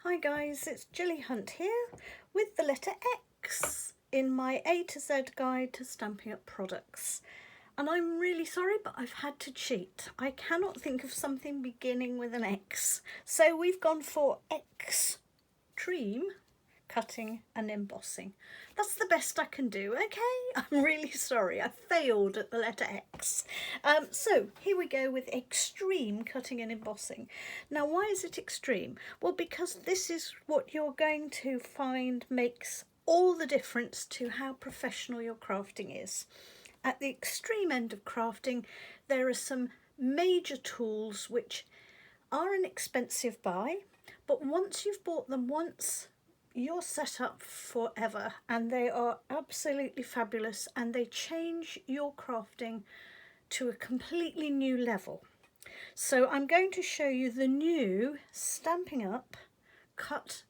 Hi guys, it's Gilly Hunt here with the letter X in my A to Z guide to Stampin' Up products. And I'm really sorry, but I've had to cheat. I cannot think of something beginning with an X. So we've gone for eXtreme cutting and embossing. That's the best I can do, okay? I'm really sorry, I failed at the letter X. So here we go with eXtreme cutting and embossing. Now why is it extreme? Well, because this is what you're going to find makes all the difference to how professional your crafting is. At the extreme end of crafting, there are some major tools which are an expensive buy, but once you've bought them once, you're set up forever, and they are absolutely fabulous and they change your crafting to a completely new level. So I'm going to show you the new Stampin' Cut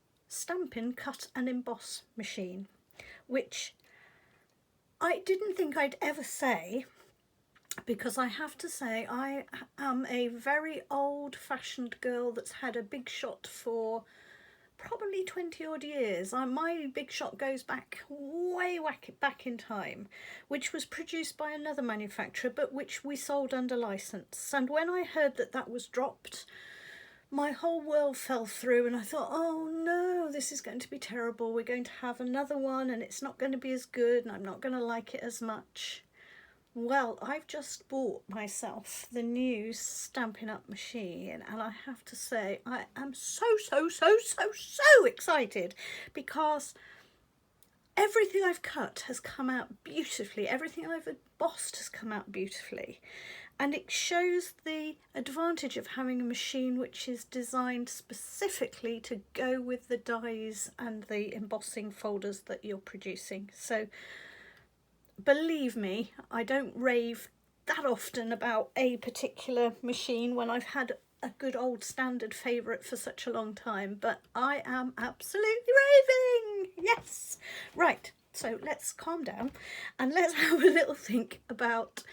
and Emboss machine, which I didn't think I'd ever say, because I have to say I am a very old-fashioned girl that's had a Big Shot for probably 20 odd years. My Big Shot goes back way back in time, which was produced by another manufacturer but which we sold under license. And when I heard that that was dropped, my whole world fell through and I thought, oh no, this is going to be terrible. We're going to have another one and it's not going to be as good and I'm not going to like it as much. Well, I've just bought myself the new Stampin' Up machine and I have to say I am so excited, because everything I've cut has come out beautifully, everything I've embossed has come out beautifully, and it shows the advantage of having a machine which is designed specifically to go with the dies and the embossing folders that you're producing. So believe me, I don't rave that often about a particular machine when I've had a good old standard favourite for such a long time, but I am absolutely raving! Yes! Right, so let's calm down and let's have a little think about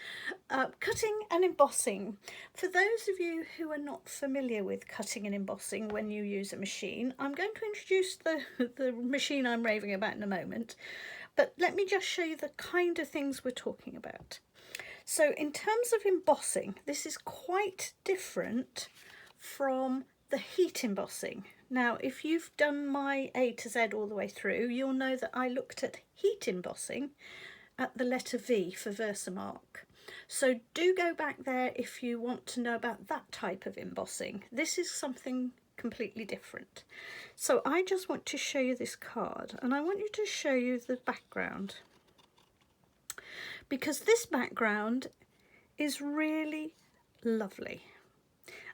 cutting and embossing. For those of you who are not familiar with cutting and embossing when you use a machine, I'm going to introduce the machine I'm raving about in a moment. But let me just show you the kind of things we're talking about. So in terms of embossing, this is quite different from the heat embossing. Now, if you've done my A to Z all the way through, you'll know that I looked at heat embossing at the letter V for Versamark. So do go back there if you want to know about that type of embossing. This is something completely different. So I just want to show you this card, and I want you to show you the background, because this background is really lovely,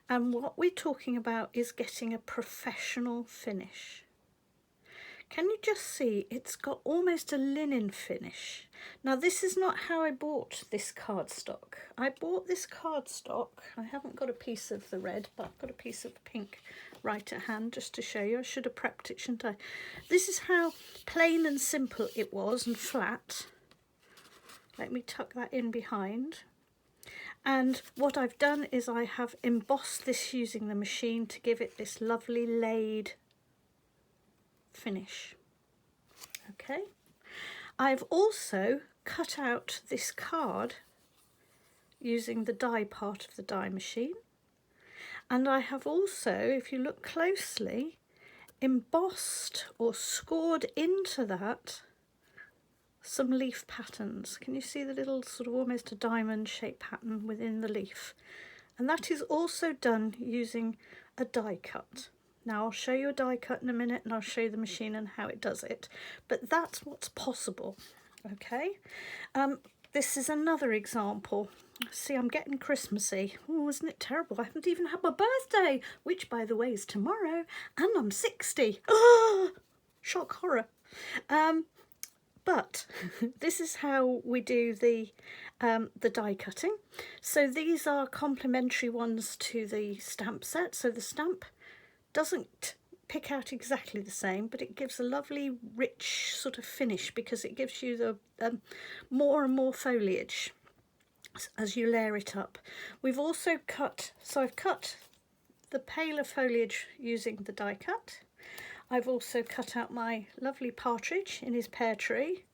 and what we're talking about is getting a professional finish. Can you just see it's got almost a linen finish? Now this is not how I bought this cardstock. I bought this cardstock, I haven't got a piece of the red, but I've got a piece of pink right at hand just to show you. I should have prepped it, shouldn't I? This is how plain and simple it was, and flat. Let me tuck that in behind. And what I've done is I have embossed this using the machine to give it this lovely laid finish. Okay, I've also cut out this card using the die part of the die machine, and I have also, if you look closely, embossed or scored into that some leaf patterns. Can you see the little sort of almost a diamond shaped pattern within the leaf? And that is also done using a die cut. Now I'll show you a die cut in a minute and I'll show you the machine and how it does it, but that's what's possible. Okay, this is another example. See, I'm getting Christmassy. Oh, isn't it terrible? I haven't even had my birthday, which by the way is tomorrow, and I'm 60. Oh, shock horror. But this is how we do the die cutting. So these are complementary ones to the stamp set. So the stamp doesn't pick out exactly the same, but it gives a lovely rich sort of finish because it gives you the more and more foliage as you layer it up. We've also cut, so I've cut the paler foliage using the die cut, I've also cut out my lovely partridge in his pear tree,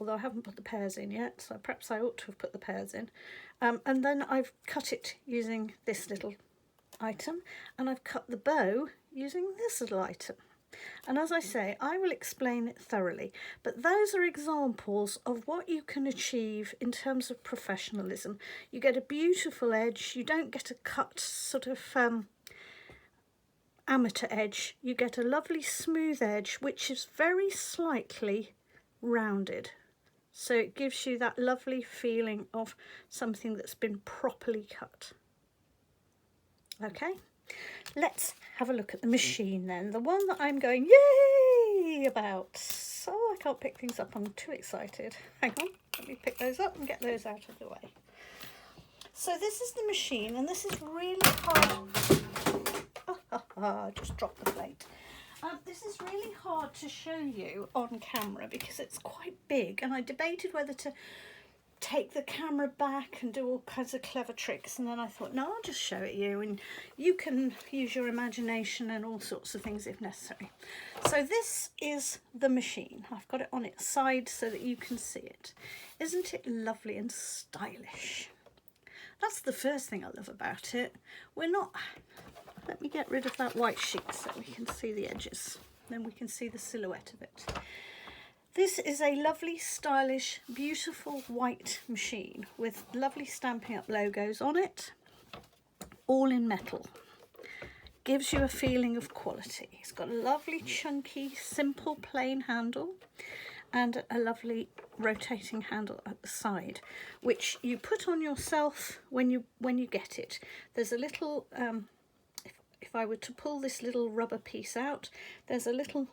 although I haven't put the pears in yet, so perhaps I ought to have put the pears in. And then I've cut it using this little item, and I've cut the bow using this little item. And as I say, I will explain it thoroughly, but those are examples of what you can achieve in terms of professionalism. You get a beautiful edge, you don't get a cut sort of amateur edge, you get a lovely smooth edge which is very slightly rounded. So it gives you that lovely feeling of something that's been properly cut. Okay, let's have a look at the machine then. The one that I'm going yay about. So I can't pick things up, I'm too excited. Hang on, let me pick those up and get those out of the way. So this is the machine, and this is really hard. I just dropped the plate. This is really hard to show you on camera because it's quite big, and I debated whether to take the camera back and do all kinds of clever tricks, and then I thought, no, I'll just show it you, and you can use your imagination and all sorts of things if necessary. So this is the machine. I've got it on its side so that you can see it. Isn't it lovely and stylish? That's the first thing I love about it. We're not... Let me get rid of that white sheet so we can see the edges. Then we can see the silhouette of it. This is a lovely, stylish, beautiful white machine with lovely Stampin' Up logos on it, all in metal. Gives you a feeling of quality. It's got a lovely, chunky, simple, plain handle and a lovely rotating handle at the side, which you put on yourself when you get it. There's a little... If I were to pull this little rubber piece out, there's a little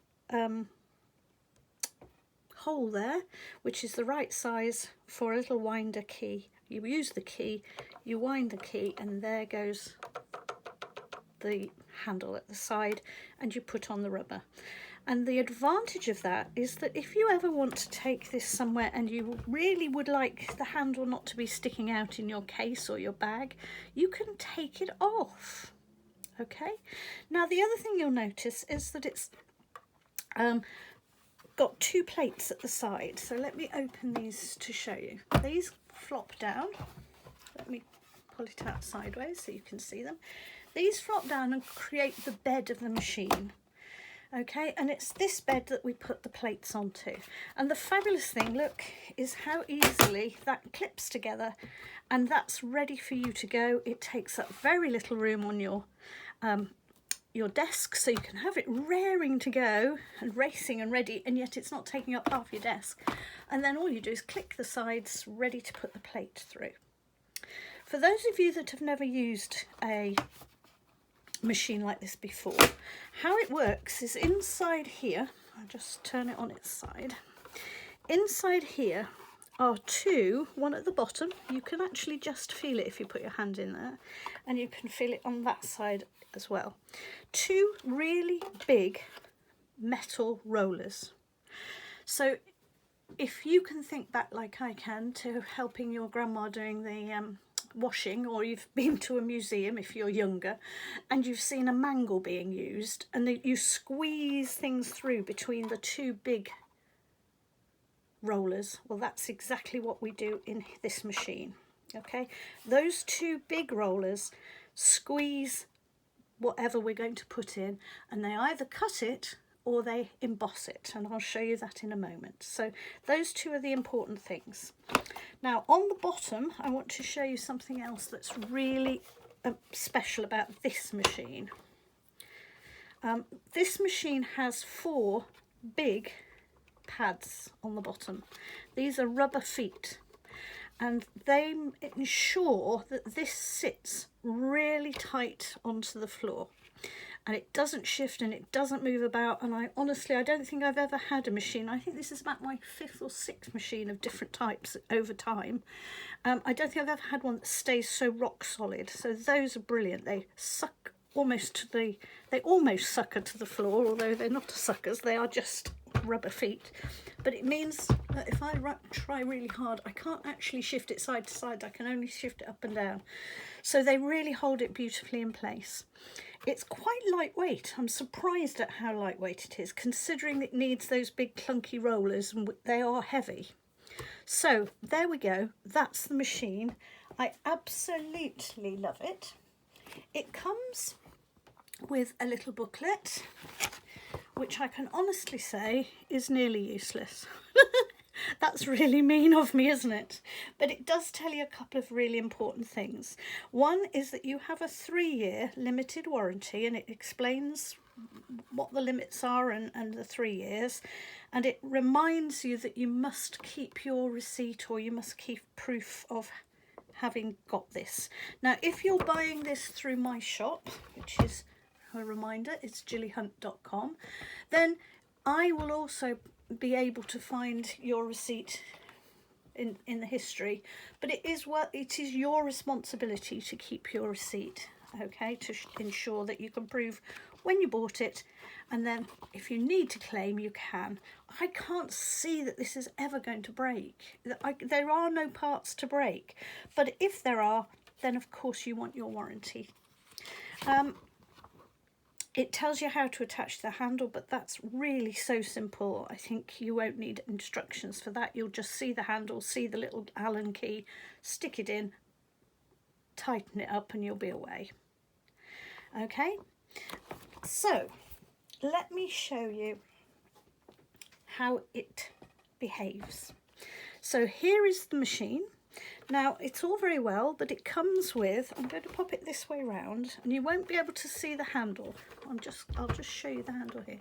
hole there, which is the right size for a little winder key. You use the key, you wind the key, and there goes the handle at the side, and you put on the rubber. And the advantage of that is that if you ever want to take this somewhere and you really would like the handle not to be sticking out in your case or your bag, you can take it off. Okay, now the other thing you'll notice is that it's got two plates at the side. So let me open these to show you. These flop down. Let me pull it out sideways so you can see them. These flop down and create the bed of the machine. Okay, and it's this bed that we put the plates onto. And the fabulous thing, look, is how easily that clips together, and that's ready for you to go. It takes up very little room on your desk, so you can have it raring to go and racing and ready, and yet it's not taking up half your desk. And then all you do is click the sides, ready to put the plate through. For those of you that have never used a machine like this before, how it works is inside here, I'll just turn it on its side. Inside here are two, one at the bottom, you can actually just feel it if you put your hand in there, and you can feel it on that side as well. Two really big metal rollers. So if you can think back like I can to helping your grandma doing the washing, or you've been to a museum if you're younger and you've seen a mangle being used, and you squeeze things through between the two big rollers, well, that's exactly what we do in this machine. Okay, those two big rollers squeeze whatever we're going to put in, and they either cut it or they emboss it, and I'll show you that in a moment. So those two are the important things. Now on the bottom I want to show you something else that's really special about this machine. This machine has four big pads on the bottom. These are rubber feet, and they ensure that this sits really tight onto the floor, and it doesn't shift and it doesn't move about. And I don't think I've ever had a machine, I think this is about my 5th or 6th machine of different types over time. I don't think I've ever had one that stays so rock solid. So those are brilliant. They suck almost to they almost sucker to the floor, although they're not suckers, they are just rubber feet, but it means that if I try really hard, I can't actually shift it side to side. I can only shift it up and down. So they really hold it beautifully in place. It's quite lightweight. I'm surprised at how lightweight it is, considering it needs those big clunky rollers, and they are heavy. So there we go. That's the machine. I absolutely love it. It comes with a little booklet, which I can honestly say is nearly useless. That's really mean of me, isn't it? But it does tell you a couple of really important things. One is that you have a 3-year limited warranty, and it explains what the limits are and the 3 years. And it reminds you that you must keep your receipt, or you must keep proof of having got this. Now, if you're buying this through my shop, which is a reminder, it's gillyhunt.com, then I will also be able to find your receipt in the history, but it is your responsibility to keep your receipt, okay, to ensure that you can prove when you bought it, and then if you need to claim, you can. I can't see that this is ever going to break. There are no parts to break, but if there are, then of course you want your warranty. It tells you how to attach the handle, but that's really so simple. I think you won't need instructions for that. You'll just see the handle, see the little Allen key, stick it in, tighten it up, and you'll be away. Okay, so let me show you how it behaves. So here is the machine. Now, it's all very well, but it comes with, I'm going to pop it this way round, and you won't be able to see the handle. I'll just show you the handle here.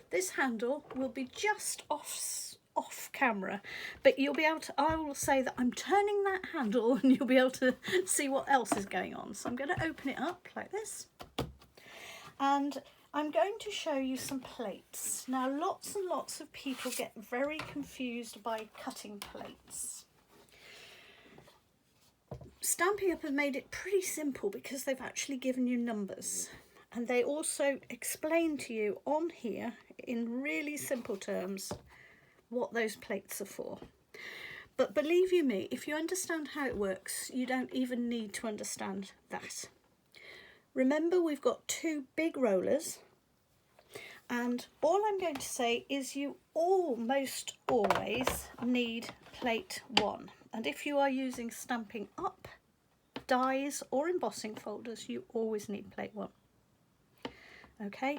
This handle will be just off camera, but you'll be able to, I will say that I'm turning that handle, and you'll be able to see what else is going on. So I'm going to open it up like this, and I'm going to show you some plates. Now, lots and lots of people get very confused by cutting plates. Stampin' Up! Has made it pretty simple because they've actually given you numbers, and they also explain to you on here in really simple terms what those plates are for. But believe you me, if you understand how it works, you don't even need to understand that. Remember, we've got 2 big rollers, and all I'm going to say is you almost always need plate 1. And if you are using Stampin' Up! Dies or embossing folders, you always need plate 1. Okay,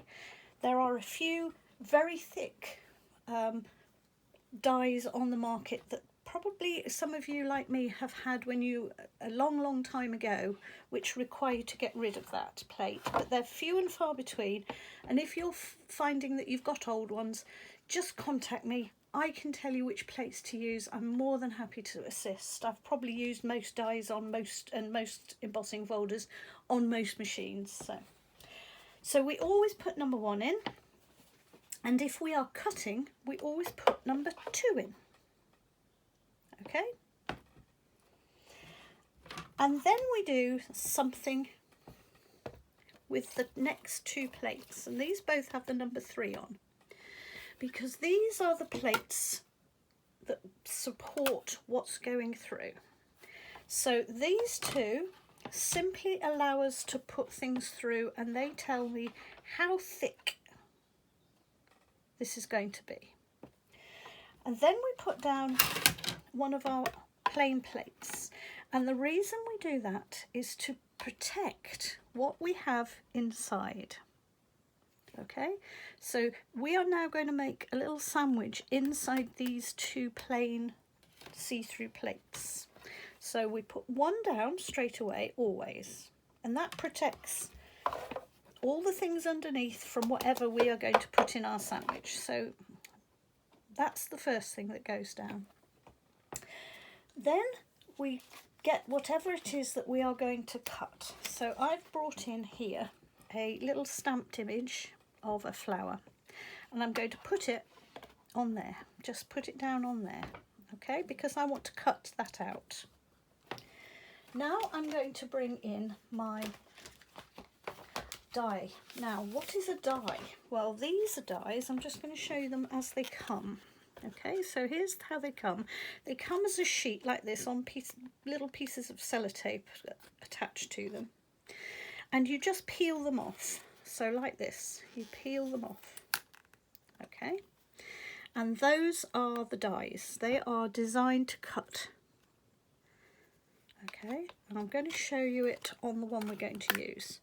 there are a few very thick dies on the market that probably some of you like me have had when you, a long time ago, which require you to get rid of that plate, but they're few and far between. And if you're finding that you've got old ones, just contact me. I can tell you which plates to use. I'm more than happy to assist. I've probably used most dies on most embossing folders on most machines. So we always put number 1 in, and if we are cutting, we always put number 2 in. Okay? And then we do something with the next 2 plates, and these both have the number 3 on, because these are the plates that support what's going through. So these 2 simply allow us to put things through, and they tell me how thick this is going to be. And then we put down one of our plain plates, and the reason we do that is to protect what we have inside. Okay, so we are now going to make a little sandwich inside these 2 plain see-through plates. So we put 1 down straight away, always, and that protects all the things underneath from whatever we are going to put in our sandwich. So that's the first thing that goes down. Then we get whatever it is that we are going to cut. So I've brought in here a little stamped image of a flower, and I'm going to put it on there. Just put it down on there, okay, because I want to cut that out. Now I'm going to bring in my die. Now, what is a die? Well, these are dies. I'm just going to show you them as they come. Okay, so here's how they come. They come as a sheet like this on little pieces of sellotape attached to them. And you just peel them off. So like this, you peel them off. Okay, and those are the dies. They are designed to cut. Okay, and I'm going to show you it on the one we're going to use.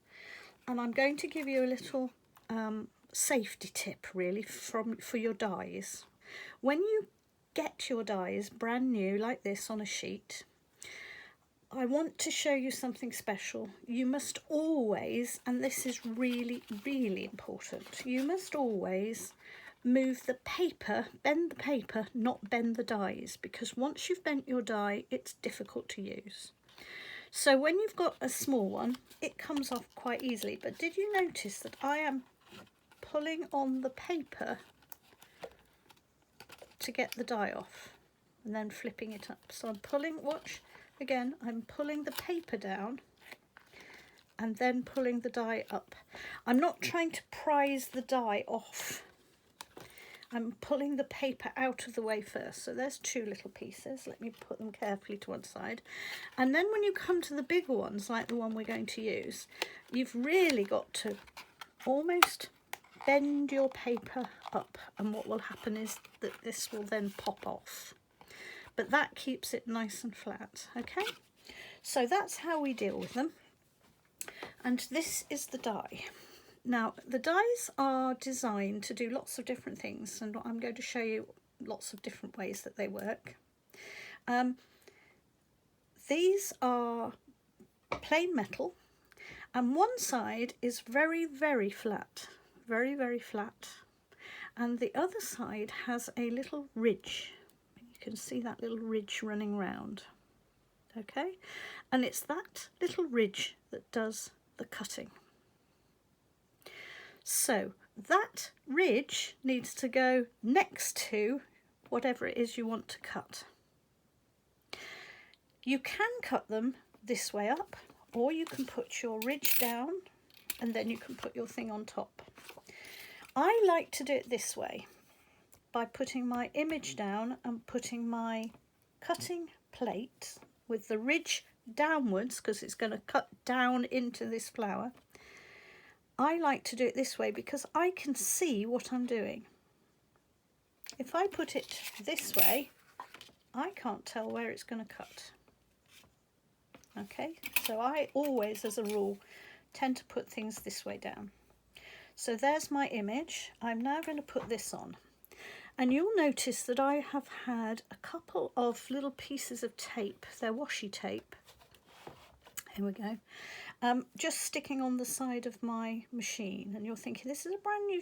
And I'm going to give you a little safety tip really for your dies. When you get your dies brand new like this on a sheet, I want to show you something special. You must always, and this is really, really important, you must always move the paper, bend the paper, not bend the dies, because once you've bent your die, it's difficult to use. So when you've got a small one, it comes off quite easily. But did you notice that I am pulling on the paper to get the die off and then flipping it up? So I'm pulling, watch, again, I'm pulling the paper down and then pulling the die up. I'm not trying to prise the die off. I'm pulling the paper out of the way first. So there's two little pieces. Let me put them carefully to one side. And then when you come to the bigger ones, like the one we're going to use, you've really got to almost bend your paper up. And what will happen is that this will then pop off. But that keeps it nice and flat, okay? So that's how we deal with them. And this is the die. Now, the dies are designed to do lots of different things, and I'm going to show you lots of different ways that they work. These are plain metal, and one side is very, very flat, very, very flat, and the other side has a little ridge. You can see that little ridge running round, okay? And it's that little ridge that does the cutting. So that ridge needs to go next to whatever it is you want to cut. You can cut them this way up, or you can put your ridge down and then you can put your thing on top. I like to do it this way, by putting my image down and putting my cutting plate with the ridge downwards, because it's going to cut down into this flower. I like to do it this way because I can see what I'm doing. If I put it this way, I can't tell where it's going to cut. Okay, so I always, as a rule, tend to put things this way down. So there's my image. I'm now going to put this on. And you'll notice that I have had a couple of little pieces of tape. They're washi tape. Here we go. Just sticking on the side of my machine, and you're thinking, this is a brand new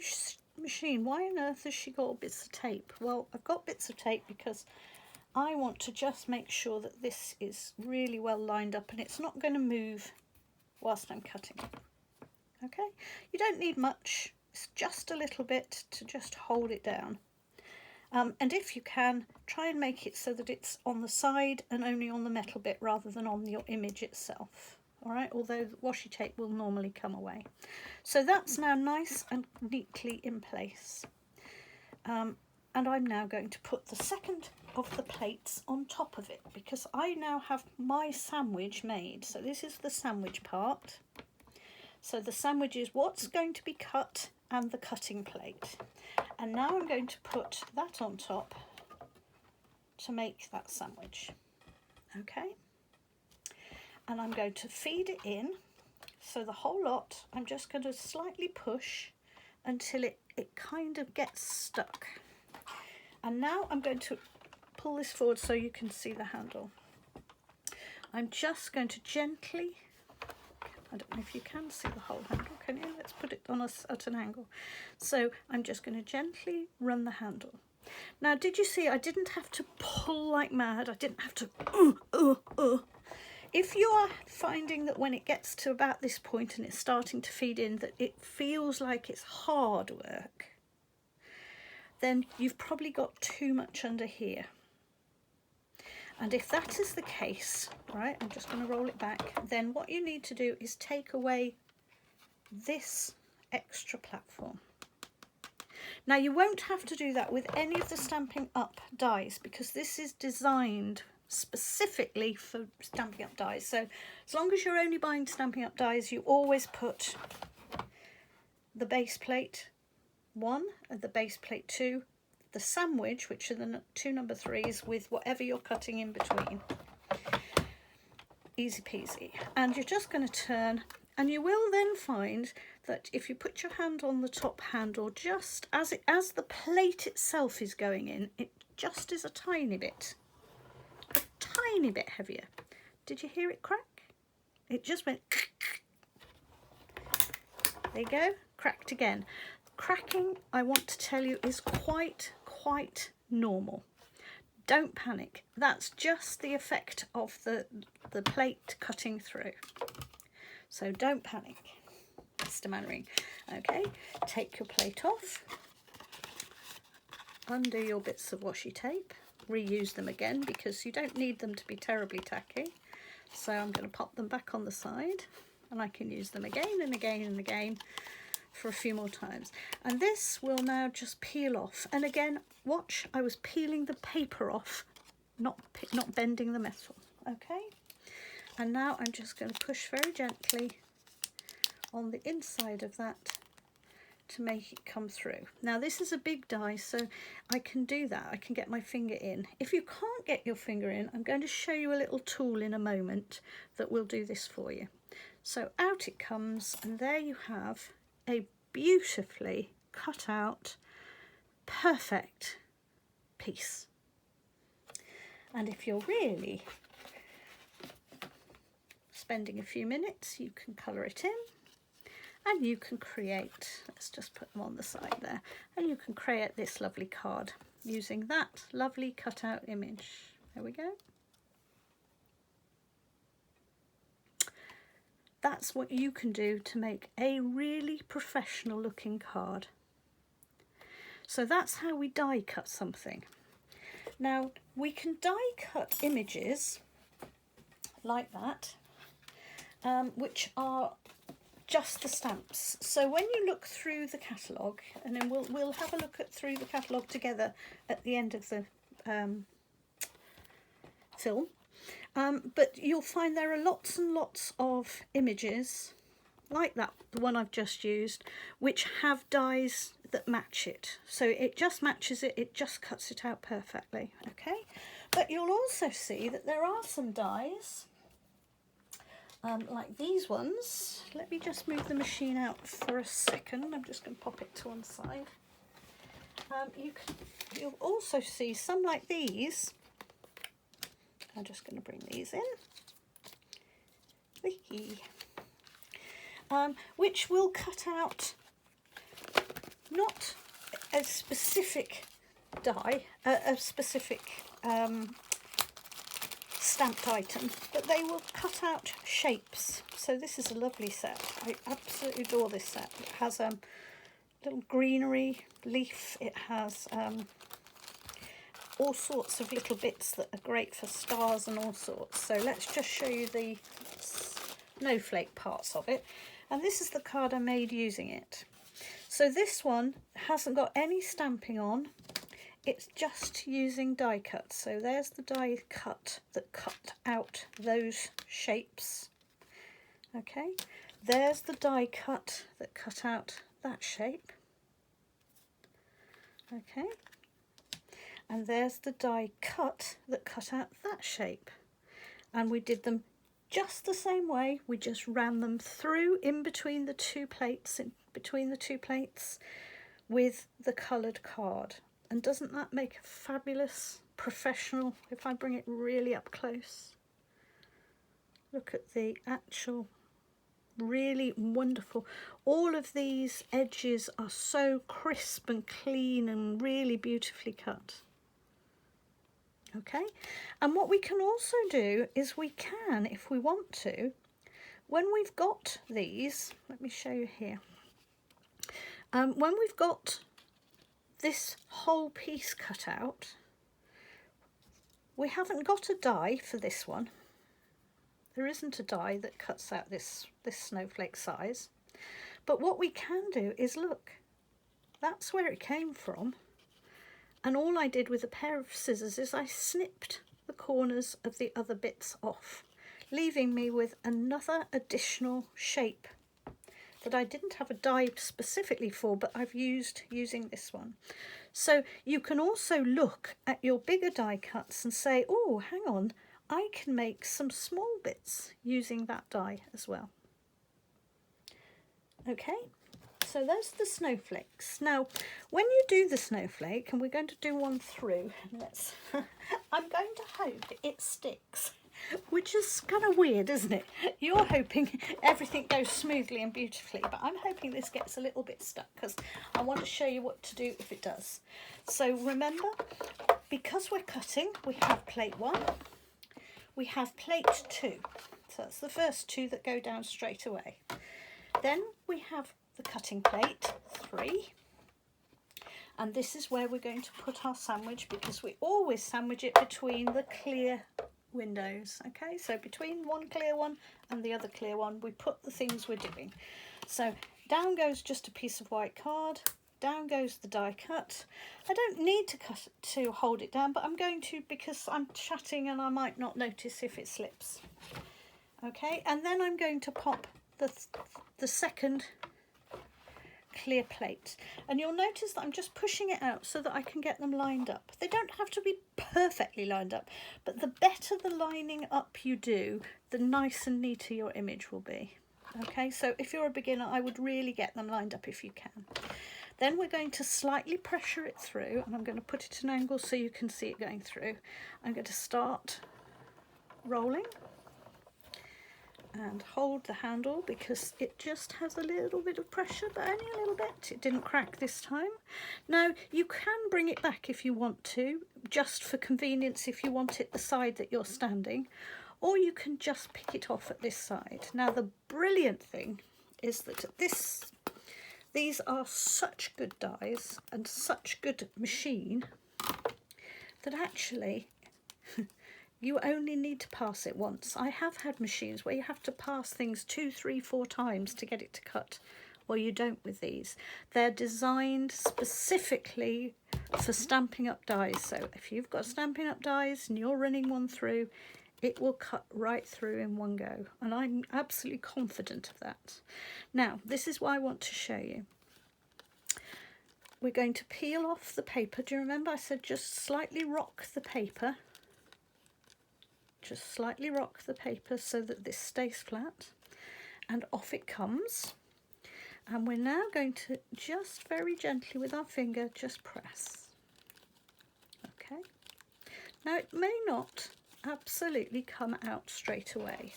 machine, why on earth has she got bits of tape? Well, I've got bits of tape because I want to just make sure that this is really well lined up and it's not going to move whilst I'm cutting. Okay, you don't need much, it's just a little bit to just hold it down. And if you can, try and make it so that it's on the side and only on the metal bit rather than on your image itself. All right, although the washi tape will normally come away. So that's now nice and neatly in place. And I'm now going to put the second of the plates on top of it because I now have my sandwich made. So this is the sandwich part. So the sandwich is what's going to be cut and the cutting plate. And now I'm going to put that on top to make that sandwich. Okay. And I'm going to feed it in. So the whole lot, I'm just going to slightly push until it kind of gets stuck. And now I'm going to pull this forward so you can see the handle. I'm just going to gently, I don't know if you can see the whole handle, can you? Let's put it on at an angle. So I'm just going to gently run the handle. Now, did you see I didn't have to pull like mad? I didn't have to If you are finding that when it gets to about this point and it's starting to feed in that it feels like it's hard work, then you've probably got too much under here. And if that is the case, right, I'm just going to roll it back, then what you need to do is take away this extra platform. Now you won't have to do that with any of the Stampin' Up dies, because this is designed specifically for Stampin' Up dies. So as long as you're only buying Stampin' Up dies, you always put the base plate 1 and the base plate 2, the sandwich, which are the 2 number 3s, with whatever you're cutting in between. Easy peasy. And you're just going to turn, and you will then find that if you put your hand on the top handle, just as the plate itself is going in, it just is a tiny bit heavier. Did you hear it crack? It just went. There you go, cracked again. Cracking, I want to tell you, is quite normal. Don't panic. That's just the effect of the plate cutting through. So don't panic, Mr. Mannering. Okay, take your plate off, undo your bits of washi tape, reuse them again because you don't need them to be terribly tacky. So I'm going to pop them back on the side, and I can use them again and again and again for a few more times. And this will now just peel off. And again, watch, I was peeling the paper off, not bending the metal. Okay, and now I'm just going to push very gently on the inside of that to make it come through. Now this is a big die, so I can do that. I can get my finger in. If you can't get your finger in, I'm going to show you a little tool in a moment that will do this for you. So out it comes, and there you have a beautifully cut out, perfect piece. And if you're really spending a few minutes, you can colour it in, and you can create, let's just put them on the side there, and you can create this lovely card using that lovely cut out image. There we go. That's what you can do to make a really professional looking card. So that's how we die cut something. Now we can die cut images like that, which are just the stamps. So when you look through the catalogue, and then we'll have a look through the catalogue together at the end of the film, but you'll find there are lots and lots of images like that, the one I've just used, which have dies that match it. So it just matches it, it just cuts it out perfectly. Okay, but you'll also see that there are some dies like these ones. Let me just move the machine out for a second. I'm just going to pop it to one side. You'll also see some like these. I'm just going to bring these in. Which will cut out not a specific die, a specific stamped item, but they will cut out shapes. So this is a lovely set. I absolutely adore this set. It has a little greenery leaf. It has all sorts of little bits that are great for stars and all sorts. So let's just show you the snowflake parts of it. And this is the card I made using it. So this one hasn't got any stamping on. It's just using die cut. So there's the die cut that cut out those shapes. Okay, there's the die cut that cut out that shape. Okay, and there's the die cut that cut out that shape. And we did them just the same way. We just ran them through in between the two plates, with the coloured card. And doesn't that make a fabulous professional, if I bring it really up close? Look at the actual, really wonderful. All of these edges are so crisp and clean and really beautifully cut. Okay, and what we can also do is we can, if we want to, when we've got these, let me show you here, when we've got this whole piece cut out, we haven't got a die for this one. There isn't a die that cuts out this snowflake size, But what we can do is look, that's where it came from. And all I did with a pair of scissors is I snipped the corners of the other bits off, leaving me with another additional shape that I didn't have a die specifically for, but I've using this one. So you can also look at your bigger die cuts and say, oh, hang on, I can make some small bits using that die as well. Okay, so there's the snowflakes. Now, when you do the snowflake, and we're going to do one through, let's, I'm going to hope it sticks, which is kind of weird, isn't it? You're hoping everything goes smoothly and beautifully, but I'm hoping this gets a little bit stuck because I want to show you what to do if it does. So remember, because we're cutting, we have plate 1, we have plate 2. So that's the first 2 that go down straight away. Then we have the cutting plate 3, and this is where we're going to put our sandwich, because we always sandwich it between the clear windows. Okay, so between one clear one and the other clear one, we put the things we're doing. So down goes just a piece of white card, down goes the die cut. I don't need to cut to hold it down, but I'm going to because I'm chatting and I might not notice if it slips. Okay, and then I'm going to pop the second clear plate, and you'll notice that I'm just pushing it out so that I can get them lined up. They don't have to be perfectly lined up, but the better the lining up you do, the nicer and neater your image will be. Okay, so if you're a beginner, I would really get them lined up if you can. Then we're going to slightly pressure it through, and I'm going to put it at an angle so you can see it going through. I'm going to start rolling and hold the handle because it just has a little bit of pressure, but only a little bit. It didn't crack this time. Now you can bring it back if you want to, just for convenience, if you want it the side that you're standing, or you can just pick it off at this side. Now the brilliant thing is that these are such good dies and such good machine that actually you only need to pass it once. I have had machines where you have to pass things 2, 3, 4 times to get it to cut. Well, you don't with these. They're designed specifically for Stampin' Up dies. So if you've got Stampin' Up dies and you're running one through, it will cut right through in one go. And I'm absolutely confident of that. Now, this is what I want to show you. We're going to peel off the paper. Do you remember I said just slightly rock the paper? Just slightly rock the paper so that this stays flat, and off it comes. And we're now going to just very gently with our finger just press. Okay, now it may not absolutely come out straight away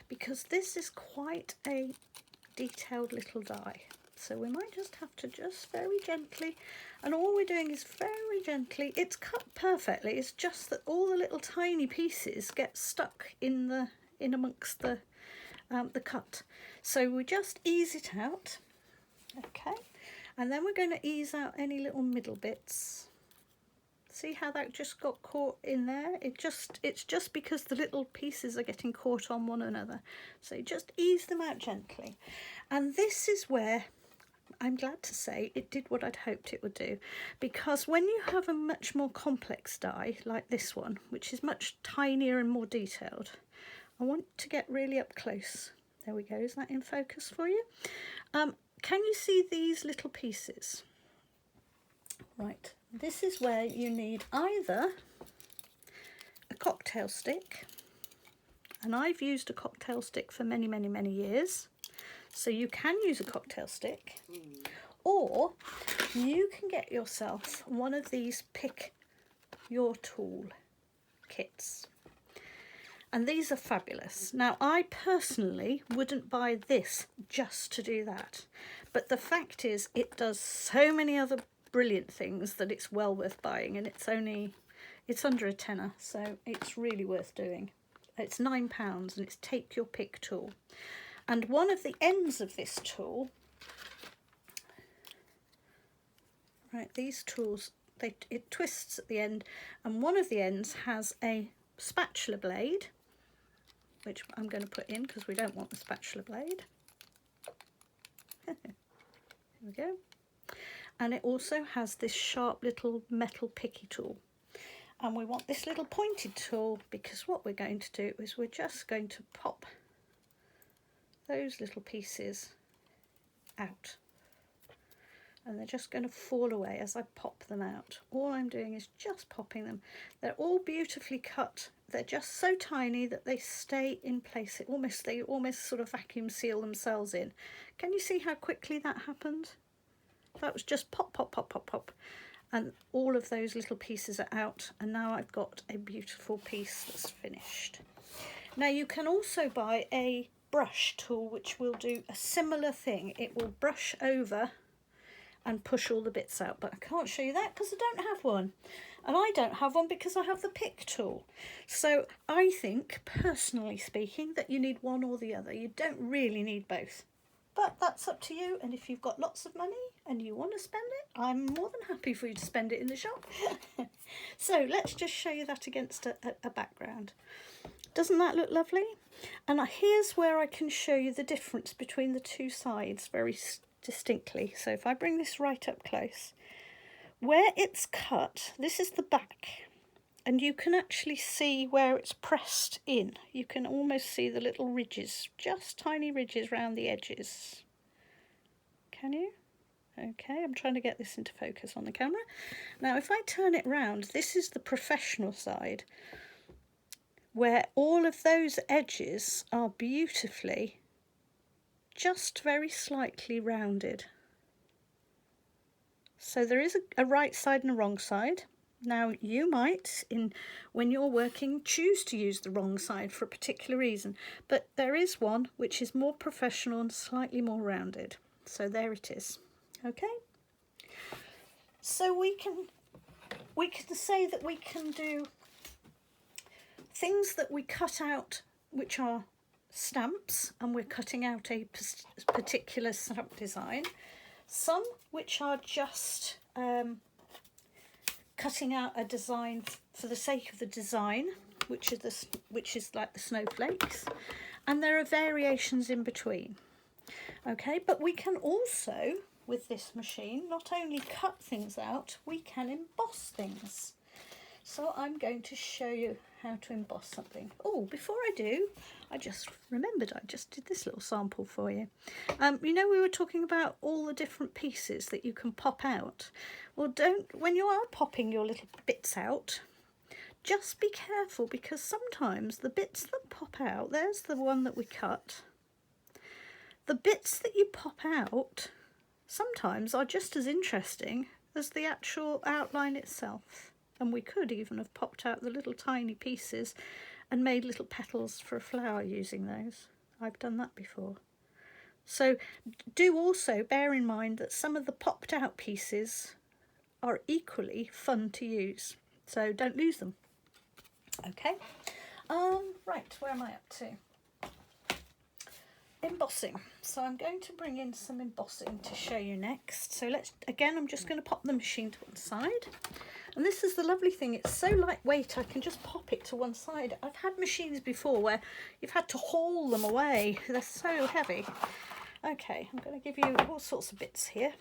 because this is quite a detailed little die, so we might just have to just very gently, and all we're doing is very gently. It's cut perfectly, it's just that all the little tiny pieces get stuck in amongst the cut. So we just ease it out, okay, and then we're going to ease out any little middle bits. See how that just got caught in there? It's just because the little pieces are getting caught on one another. So just ease them out gently. And this is where I'm glad to say it did what I'd hoped it would do, because when you have a much more complex die like this one, which is much tinier and more detailed, I want to get really up close. There we go, is that in focus for you? Can you see these little pieces? Right, this is where you need either a cocktail stick, and I've used a cocktail stick for many, many, many years. So you can use a cocktail stick, or you can get yourself one of these pick your tool kits. And these are fabulous. Now, I personally wouldn't buy this just to do that. But the fact is, it does so many other brilliant things that it's well worth buying. And it's under a tenner, so it's really worth doing. It's £9 and it's take your pick tool. And one of the ends of this tool, right, these tools, it twists at the end, and one of the ends has a spatula blade, which I'm going to put in because we don't want the spatula blade. we go. And it also has this sharp little metal picky tool. And we want this little pointed tool because what we're going to do is we're just going to pop those little pieces out. And they're just going to fall away as I pop them out. All I'm doing is just popping them. They're all beautifully cut. They're just so tiny that they stay in place. They almost sort of vacuum seal themselves in. Can you see how quickly that happened? That was just pop, pop, pop, pop, pop. And all of those little pieces are out, and now I've got a beautiful piece that's finished. Now you can also buy a brush tool which will do a similar thing. It will brush over and push all the bits out, but I can't show you that because I don't have one. And I don't have one because I have the pick tool. So I think, personally speaking, that you need one or the other. You don't really need both. But that's up to you, and if you've got lots of money and you want to spend it, I'm more than happy for you to spend it in the shop. So let's just show you that against a background. Doesn't that look lovely? And here's where I can show you the difference between the two sides very distinctly. So if I bring this right up close, where it's cut, this is the back. And you can actually see where it's pressed in. You can almost see the little ridges, just tiny ridges around the edges. Can you? Okay, I'm trying to get this into focus on the camera. Now, if I turn it round, this is the professional side, where all of those edges are beautifully, just very slightly rounded. So there is a right side and a wrong side. Now, you might, when you're working, choose to use the wrong side for a particular reason, but there is one which is more professional and slightly more rounded. So there it is. Okay? So we can say that we can do things that we cut out which are stamps, and we're cutting out a particular stamp design. Some which are just cutting out a design for the sake of the design, which is like the snowflakes, and there are variations in between. Okay, but we can also, with this machine, not only cut things out, we can emboss things. So I'm going to show you how to emboss something. Oh, before I do, I just remembered I just did this little sample for you. You know, we were talking about all the different pieces that you can pop out. Well, when you are popping your little bits out, just be careful, because sometimes the bits that pop out, there's the one that we cut, the bits that you pop out sometimes are just as interesting as the actual outline itself. And we could even have popped out the little tiny pieces and made little petals for a flower using those. I've done that before. So do also bear in mind that some of the popped out pieces are equally fun to use. So don't lose them. Okay. Right, where am I up to? Embossing. So I'm going to bring in some embossing to show you next. So I'm just going to pop the machine to one side. And this is the lovely thing, it's so lightweight I can just pop it to one side. I've had machines before where you've had to haul them away. They're so heavy. Okay, I'm going to give you all sorts of bits here.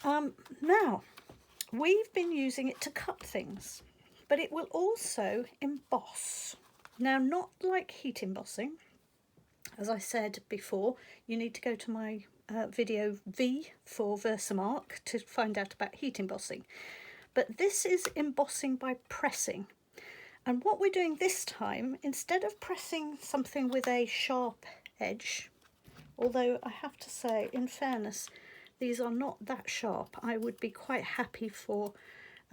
Now, we've been using it to cut things, but it will also emboss. Now, not like heat embossing. As I said before, you need to go to my video V for Versamark to find out about heat embossing. But this is embossing by pressing. And what we're doing this time, instead of pressing something with a sharp edge, although I have to say, in fairness, these are not that sharp. I would be quite happy for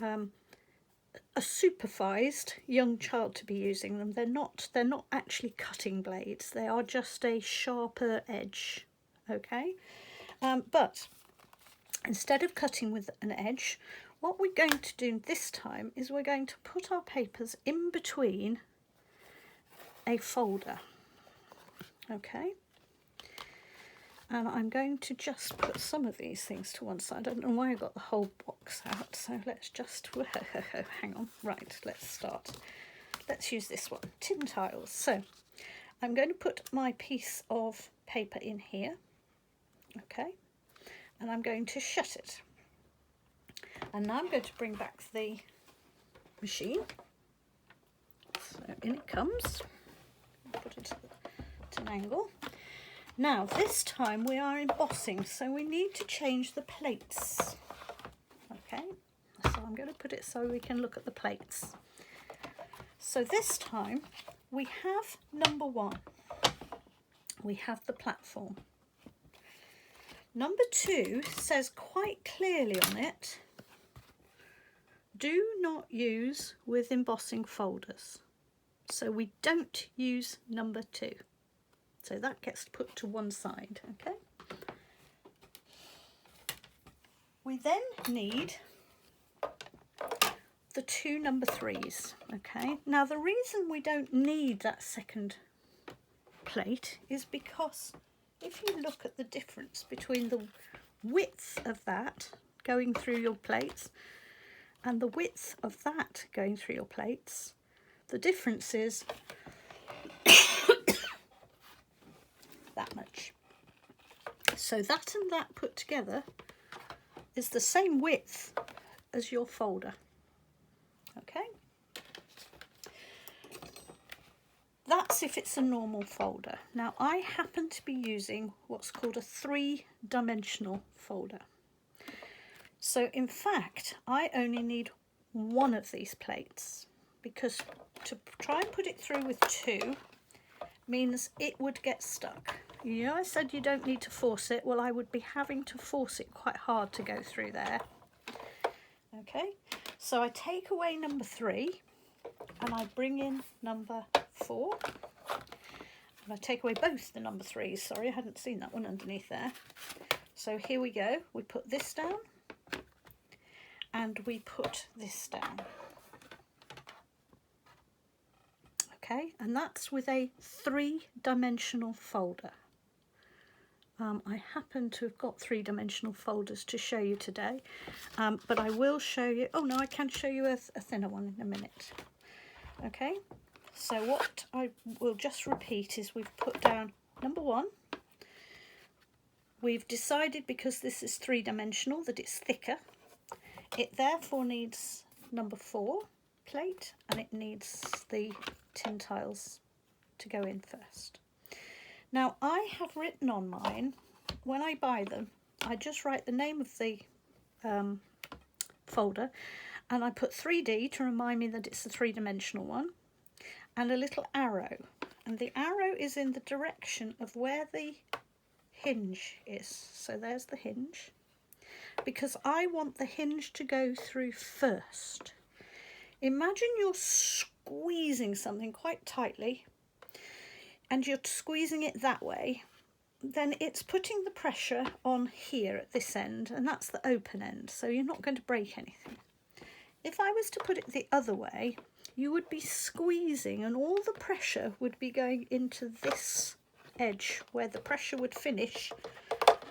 a supervised young child to be using them. They're not actually cutting blades. They are just a sharper edge. Okay, but instead of cutting with an edge, what we're going to do this time is we're going to put our papers in between a folder. Okay, and I'm going to just put some of these things to one side. I don't know why I got the whole box out, so let's just hang on. Right, let's start. Let's use this one, tin tiles. So I'm going to put my piece of paper in here. Okay, and I'm going to shut it. And now I'm going to bring back the machine. So in it comes. Put it at an angle. Now this time we are embossing, so we need to change the plates. Okay, so I'm going to put it so we can look at the plates. So this time we have number 1. We have the platform. Number 2 says quite clearly on it, do not use with embossing folders. So we don't use number 2. So that gets put to one side, okay? We then need the 2 number 3s, okay? Now the reason we don't need that second plate is because if you look at the difference between the width of that going through your plates and the width of that going through your plates, the difference is that much. So that and that put together is the same width as your folder. Okay? That's if it's a normal folder. Now I happen to be using what's called a 3-dimensional folder. So in fact, I only need 1 of these plates, because to try and put it through with 2 means it would get stuck. You know, I said you don't need to force it. Well, I would be having to force it quite hard to go through there. Okay, so I take away number 3 and I bring in number 4. And I take away both the number 3s. Sorry, I hadn't seen that one underneath there. So here we go. We put this down and we put this down. Okay, and that's with a 3-dimensional folder. I happen to have got 3-dimensional folders to show you today, but I will show you, oh no, I can show you a thinner one in a minute. Okay, so what I will just repeat is we've put down number 1. We've decided, because this is 3-dimensional, that it's thicker. It therefore needs number 4 plate, and it needs the tin tiles to go in first. Now I have written on mine, when I buy them, I just write the name of the folder, and I put 3D to remind me that it's a 3-dimensional one, and a little arrow, and the arrow is in the direction of where the hinge is. So there's the hinge, because I want the hinge to go through first. Imagine you're squeezing something quite tightly and you're squeezing it that way, then it's putting the pressure on here at this end, and that's the open end, so you're not going to break anything. If I was to put it the other way, you would be squeezing and all the pressure would be going into this edge where the pressure would finish,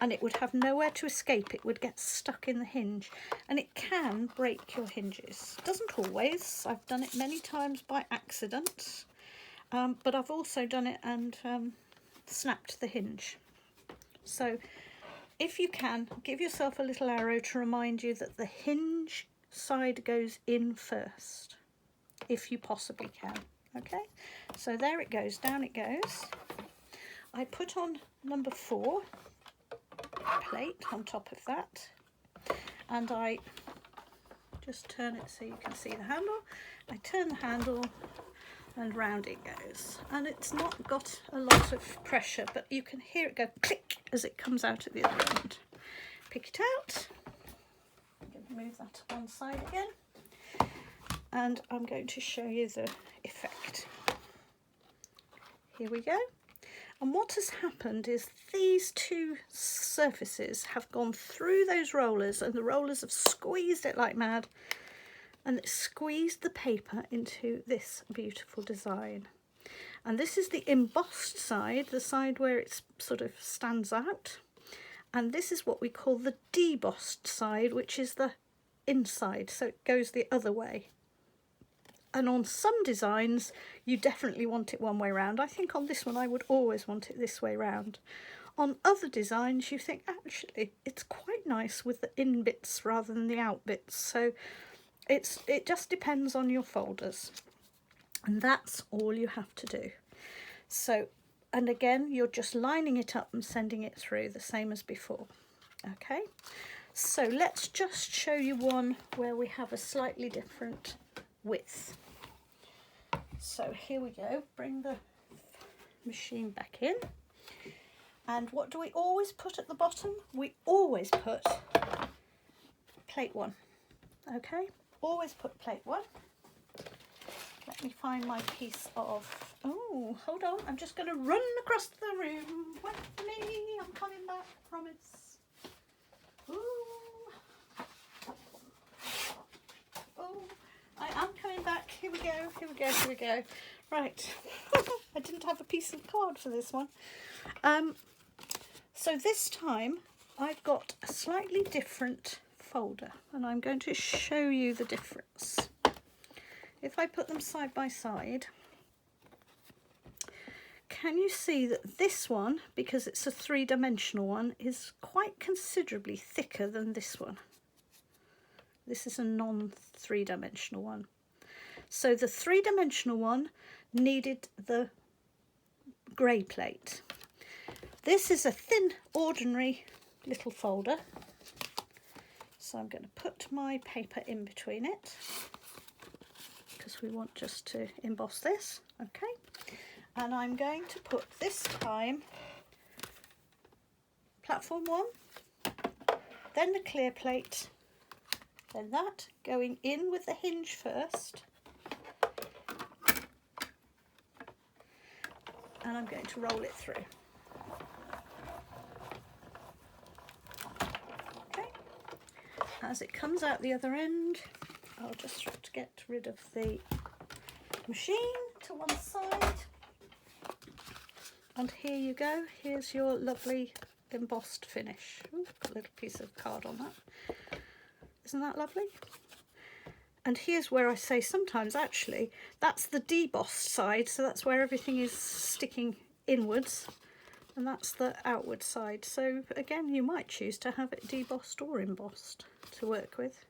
and it would have nowhere to escape. It would get stuck in the hinge, and it can break your hinges. Doesn't always. I've done it many times by accident, but I've also done it and snapped the hinge. So if you can, give yourself a little arrow to remind you that the hinge side goes in first, if you possibly can. Okay, so there it goes, down it goes. I put on number 4 plate on top of that, and I just turn it so you can see the handle. I turn the handle and round it goes, and it's not got a lot of pressure, but you can hear it go click as it comes out at the other end. Pick it out. I'm going to move that to one side again, and I'm going to show you the effect. Here we go. And what has happened is these 2 surfaces have gone through those rollers, and the rollers have squeezed it like mad, and it squeezed the paper into this beautiful design. And this is the embossed side, the side where it sort of stands out. And this is what we call the debossed side, which is the inside, so it goes the other way. And on some designs, you definitely want it one way round. I think on this one, I would always want it this way round. on other designs you think actually it's quite nice with the in bits rather than the out bits. So it just depends on your folders, and that's all you have to do. So, and again, you're just lining it up and sending it through the same as before. Okay, so let's just show you one where we have a slightly different width. So here we go, bring the machine back in. And what do we always put at the bottom? We always put plate 1. Okay, always put plate 1. Let me find my piece of, oh, hold on, I'm just going to run across the room. Wait for me, I'm coming back, promise. Ooh. Oh, I am coming back. Here we go, here we go, here we go. Right, I didn't have a piece of card for this one. So this time I've got a slightly different folder, and I'm going to show you the difference. If I put them side by side, can you see that this one, because it's a 3-dimensional one, is quite considerably thicker than this one? This is a non-3-dimensional one. So the 3-dimensional one needed the grey plate. This is a thin, ordinary little folder. So I'm going to put my paper in between it, because we want just to emboss this. Okay, and I'm going to put this time platform 1, then the clear plate, then that going in with the hinge first, and I'm going to roll it through. Okay, as it comes out the other end, I'll just get rid of the machine to one side, and here you go, here's your lovely embossed finish. Ooh, a little piece of card on that. Isn't that lovely? And here's where I say sometimes actually that's the debossed side, so that's where everything is sticking inwards, and that's the outward side. So again, you might choose to have it debossed or embossed to work with.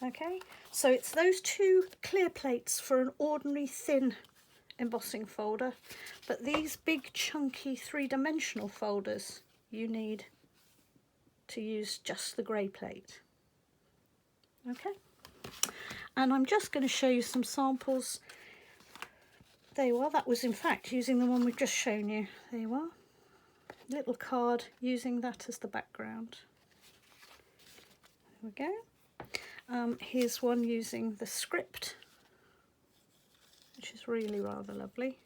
Okay, so it's those 2 clear plates for an ordinary thin embossing folder, but these big chunky 3-dimensional folders you need to use just the grey plate. Okay, and I'm just going to show you some samples. There you are, that was in fact using the one we've just shown you. There you are, little card using that as the background. There we go. Here's one using the script, which is really rather lovely.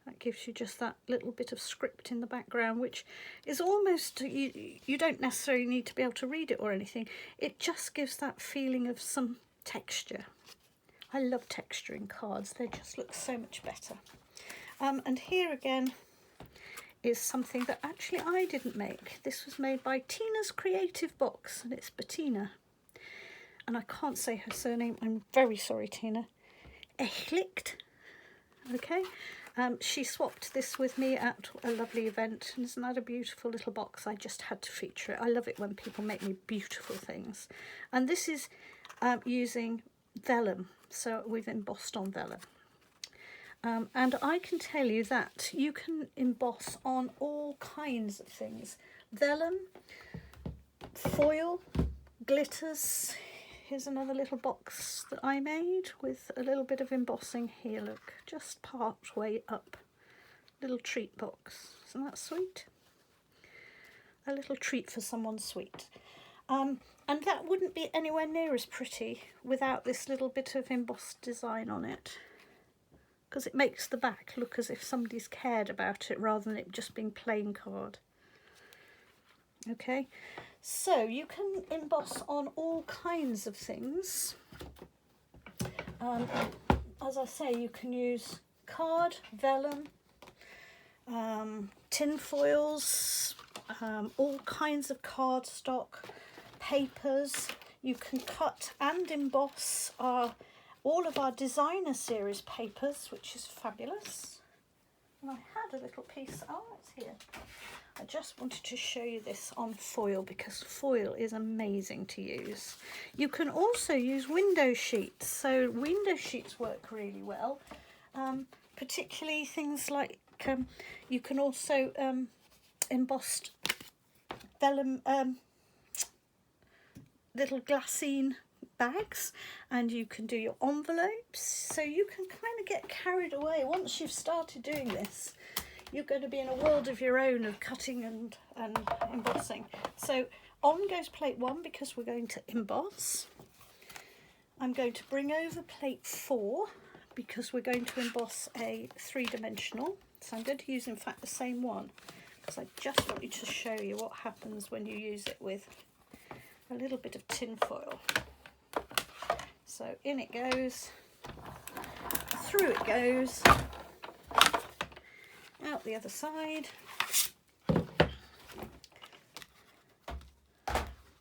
That gives you just that little bit of script in the background, which is almost, you don't necessarily need to be able to read it or anything. It just gives that feeling of some texture. I love texturing cards, they just look so much better. And here again is something that actually I didn't make. This was made by Tina's Creative Box, and it's Bettina. And I can't say her surname, I'm very sorry, Tina. Echlicht, okay. She swapped this with me at a lovely event, and isn't that a beautiful little box? I just had to feature it. I love it when people make me beautiful things. And this is using vellum, so we've embossed on vellum. And I can tell you that you can emboss on all kinds of things. Vellum, foil, glitters. Here's another little box that I made with a little bit of embossing here, look, just part way up. Little treat box, isn't that sweet? A little treat for someone sweet. And that wouldn't be anywhere near as pretty without this little bit of embossed design on it, because it makes the back look as if somebody's cared about it rather than it just being plain card. Okay, so you can emboss on all kinds of things. As I say, you can use card, vellum, tin foils, all kinds of cardstock, papers. You can cut and emboss all of our designer series papers, which is fabulous. And I had a little piece, oh it's here. I just wanted to show you this on foil because foil is amazing to use. You can also use window sheets, so window sheets work really well, particularly things like you can also emboss vellum, little glassine bags, and you can do your envelopes, so you can kind of get carried away. Once you've started doing this, you're going to be in a world of your own of cutting and embossing. So on goes plate 1 because we're going to emboss. I'm going to bring over plate 4 because we're going to emboss a 3-dimensional. So I'm going to use in fact the same one because I just want you to show you what happens when you use it with a little bit of tin foil. So in it goes, through it goes, out the other side,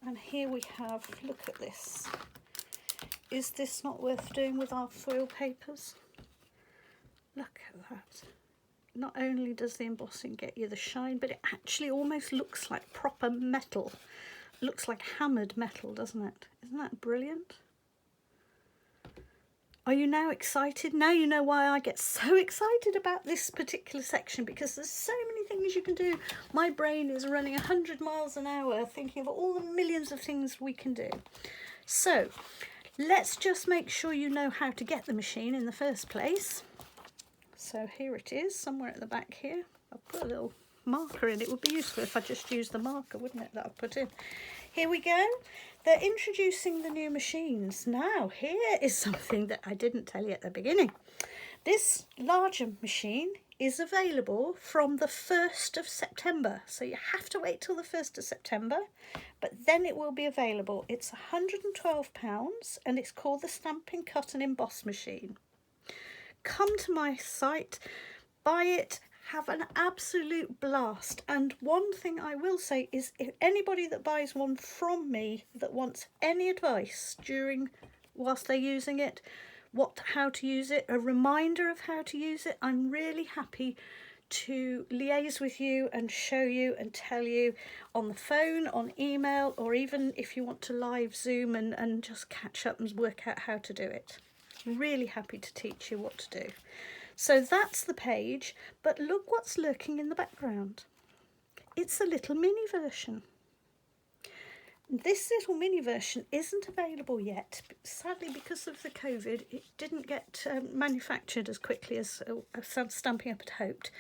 and here we have, look at this. Is this not worth doing with our foil papers? Look at that. Not only does the embossing get you the shine, but it actually almost looks like proper metal. Looks like hammered metal, doesn't it? Isn't that brilliant? Are you now excited? Now you know why I get so excited about this particular section, because there's so many things you can do. My brain is running 100 miles an hour thinking of all the millions of things we can do. So let's just make sure you know how to get the machine in the first place. So here it is, somewhere at the back here. I'll put a little marker in. It would be useful if I just used the marker, wouldn't it, that I've put in. Here we go. They're introducing the new machines. Now, here is something that I didn't tell you at the beginning. This larger machine is available from the 1st of September. So you have to wait till the 1st of September, but then it will be available. It's £112 and it's called the Stampin Cut and Emboss machine. Come to my site, buy it, have an absolute blast. And one thing I will say is, if anybody that buys one from me that wants any advice whilst they're using it, how to use it, a reminder of how to use it, I'm really happy to liaise with you and show you and tell you on the phone, on email, or even if you want to live Zoom and just catch up and work out how to do it. Really happy to teach you what to do. So that's the page, but look what's lurking in the background. It's a little mini version. This little mini version isn't available yet. Sadly, because of the COVID, it didn't get manufactured as quickly as Stampin' Up had hoped.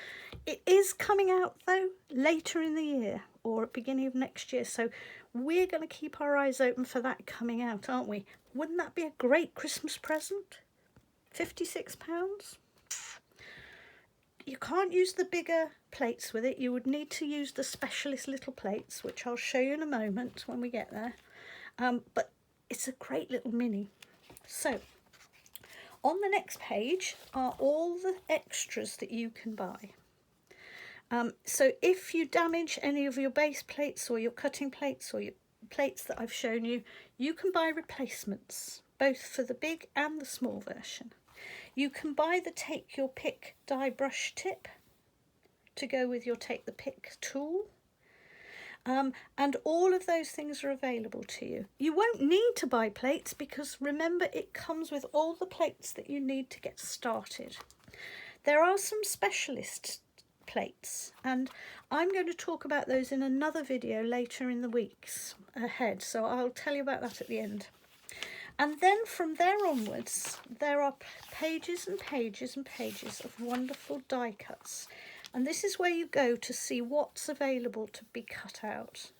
It is coming out though later in the year or at the beginning of next year. So we're going to keep our eyes open for that coming out, aren't we? Wouldn't that be a great Christmas present? £56? You can't use the bigger plates with it. You would need to use the specialist little plates, which I'll show you in a moment when we get there. But it's a great little mini. So on the next page are all the extras that you can buy. So if you damage any of your base plates or your cutting plates or your plates that I've shown you, you can buy replacements, both for the big and the small version. You can buy the Take Your Pick die brush tip to go with your Take the Pick tool. And all of those things are available to you. You won't need to buy plates because remember, it comes with all the plates that you need to get started. There are some specialist plates and I'm going to talk about those in another video later in the weeks ahead, so I'll tell you about that at the end. And then from there onwards, there are pages and pages and pages of wonderful die cuts. And this is where you go to see what's available to be cut out.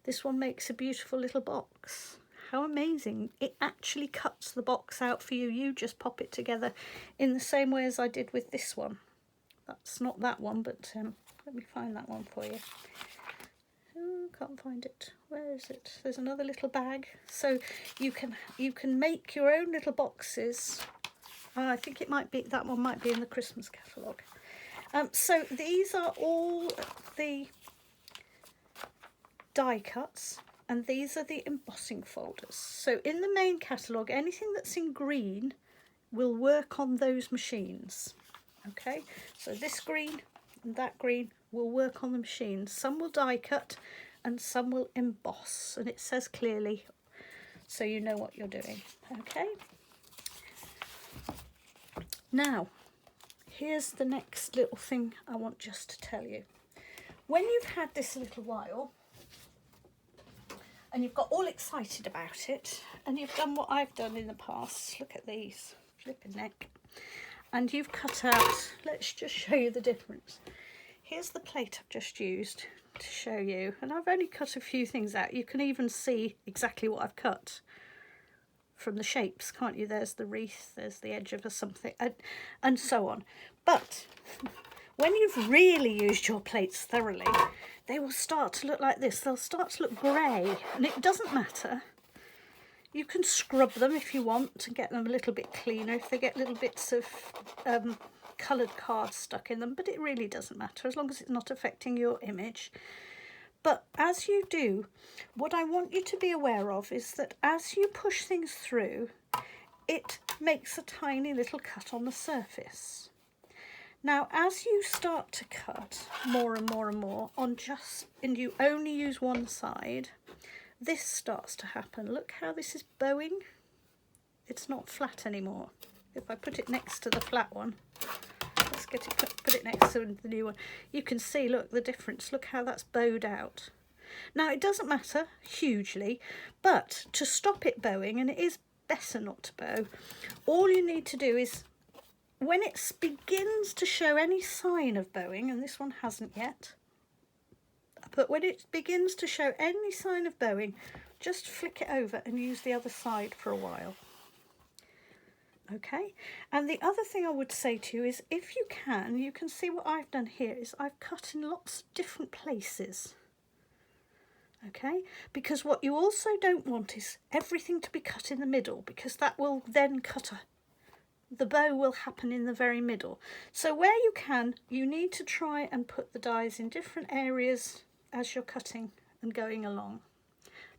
This one makes a beautiful little box. How amazing. It actually cuts the box out for you. You just pop it together in the same way as I did with this one. That's not that one, but let me find that one for you. Oh, can't find it. Where is it? There's another little bag. So you can make your own little boxes. I think it might be, that one might be in the Christmas catalogue. So these are all the die cuts and these are the embossing folders. So in the main catalogue, anything that's in green will work on those machines. Okay, so this green and that green will work on the machine. Some will die cut and some will emboss, and it says clearly so you know what you're doing. Okay, now here's the next little thing I want just to tell you. When you've had this a little while and you've got all excited about it and you've done what I've done in the past, look at these, flipping neck, and you've cut out, let's just show you the difference. Here's the plate I've just used to show you, and I've only cut a few things out. You can even see exactly what I've cut from the shapes, can't you? There's the wreath, there's the edge of a something, and so on. But when you've really used your plates thoroughly, they will start to look like this. They'll start to look grey, and it doesn't matter. You can scrub them if you want to get them a little bit cleaner, if they get little bits of coloured cards stuck in them, but it really doesn't matter as long as it's not affecting your image. But as you do, what I want you to be aware of is that as you push things through, it makes a tiny little cut on the surface. Now, as you start to cut more and more and more on and you only use one side, this starts to happen. Look how this is bowing. It's not flat anymore. If I put it next to the flat one, let's get it, put it next to the new one, you can see, look, the difference. Look how that's bowed out. Now, it doesn't matter hugely, but to stop it bowing, and it is better not to bow, all you need to do is, when it begins to show any sign of bowing, and this one hasn't yet, but when it begins to show any sign of bowing, just flick it over and use the other side for a while. Okay, and the other thing I would say to you is, if you can see what I've done here is I've cut in lots of different places. Okay, because what you also don't want is everything to be cut in the middle, because that will then the bow will happen in the very middle. So where you can, you need to try and put the dies in different areas as you're cutting and going along.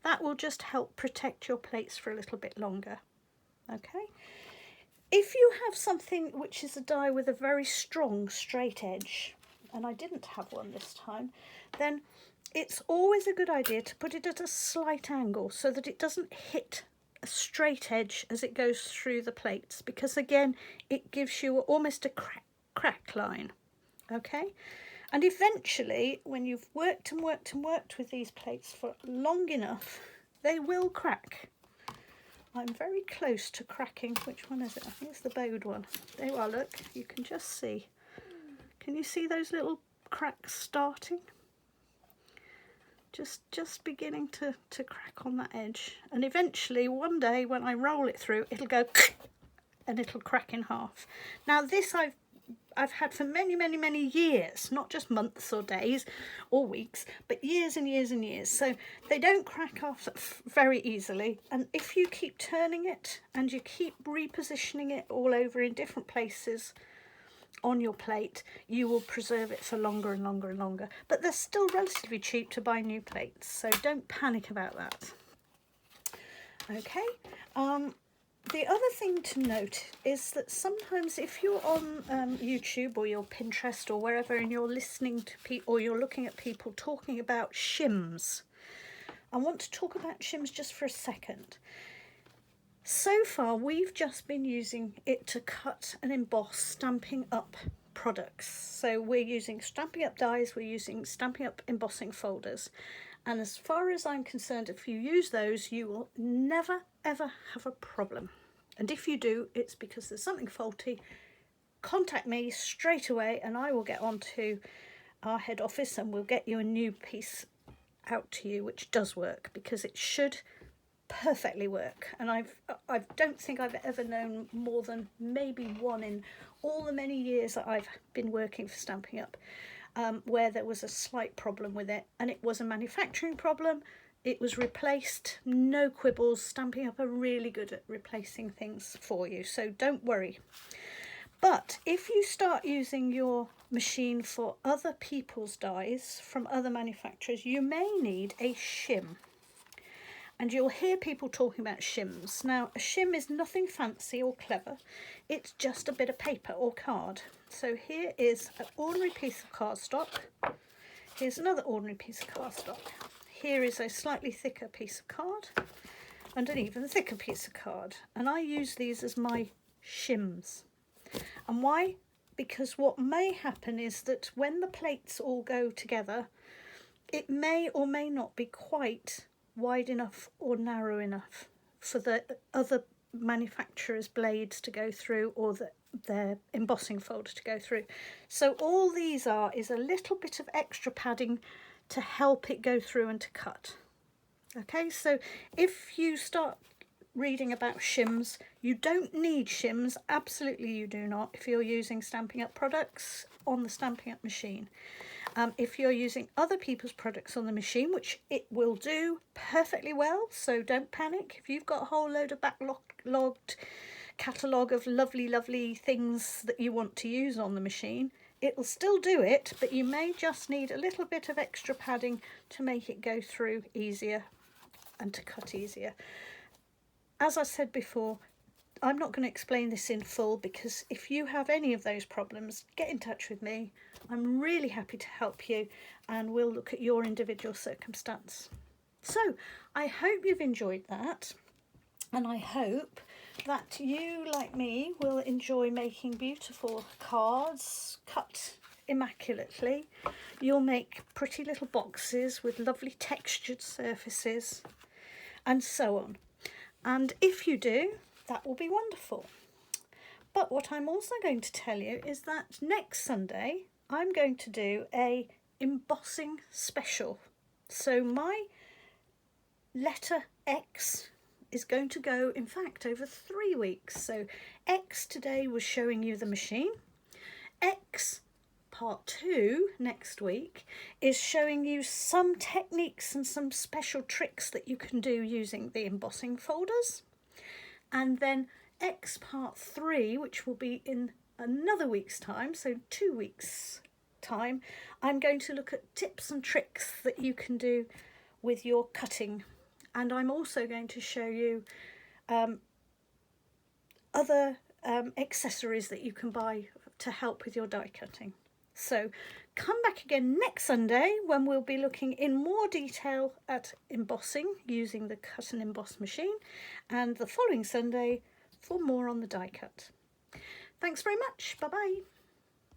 That will just help protect your plates for a little bit longer. Okay, if you have something which is a die with a very strong straight edge, and I didn't have one this time, then it's always a good idea to put it at a slight angle so that it doesn't hit a straight edge as it goes through the plates, because again it gives you almost a crack line. Okay, and eventually when you've worked and worked and worked with these plates for long enough, they will crack. I'm very close to cracking. Which one is it? I think it's the bowed one. There you are, look, you can just see. Can you see those little cracks starting? Just beginning to crack on that edge, and eventually one day when I roll it through, it'll go and it'll crack in half. Now this I've had for many years, not just months or days or weeks, but years and years and years. So they don't crack off very easily, and if you keep turning it and you keep repositioning it all over in different places on your plate, you will preserve it for longer and longer and longer. But they're still relatively cheap to buy new plates, so don't panic about that. Okay, the other thing to note is that sometimes if you're on YouTube or your Pinterest or wherever, and you're listening to people or you're looking at people talking about shims, I want to talk about shims just for a second. So far, we've just been using it to cut and emboss Stampin' Up products. So we're using Stampin' Up dies, we're using Stampin' Up embossing folders. And as far as I'm concerned, if you use those, you will never, ever have a problem. And if you do, it's because there's something faulty. Contact me straight away and I will get on to our head office and we'll get you a new piece out to you, which does work, because it should perfectly work. And I don't think I've ever known more than maybe one in all the many years that I've been working for Stampin' Up where there was a slight problem with it, and it was a manufacturing problem. It was replaced, no quibbles. Stampin' Up are really good at replacing things for you, so don't worry. But if you start using your machine for other people's dies from other manufacturers, you may need a shim. And you'll hear people talking about shims. Now, a shim is nothing fancy or clever. It's just a bit of paper or card. So here is an ordinary piece of cardstock. Here's another ordinary piece of cardstock. Here is a slightly thicker piece of card and an even thicker piece of card. And I use these as my shims. And why? Because what may happen is that when the plates all go together, it may or may not be quite wide enough or narrow enough for the other manufacturer's blades to go through or their embossing folder to go through. So all these are is a little bit of extra padding to help it go through and to cut. Okay, so if you start reading about shims, you don't need shims, absolutely you do not, if you're using Stampin' Up products on the Stampin' Up machine. If you're using other people's products on the machine, which it will do perfectly well, so don't panic. If you've got a whole load of backlogged catalogue of lovely things that you want to use on the machine, it will still do it, but you may just need a little bit of extra padding to make it go through easier and to cut easier. As I said before, I'm not going to explain this in full, because if you have any of those problems, get in touch with me. I'm really happy to help you, and we'll look at your individual circumstance. So I hope you've enjoyed that, and I hope that you, like me, will enjoy making beautiful cards cut immaculately. You'll make pretty little boxes with lovely textured surfaces and so on. And if you do, that will be wonderful. But what I'm also going to tell you is that next Sunday I'm going to do a embossing special. So my letter X is going to go, in fact, over 3 weeks. So X today was showing you the machine. X part 2 next week is showing you some techniques and some special tricks that you can do using the embossing folders. And then X part 3, which will be in another week's time, so 2 weeks time, I'm going to look at tips and tricks that you can do with your cutting. And I'm also going to show you other accessories that you can buy to help with your die cutting. So come back again next Sunday when we'll be looking in more detail at embossing using the cut and emboss machine, and the following Sunday for more on the die cut. Thanks very much. Bye bye.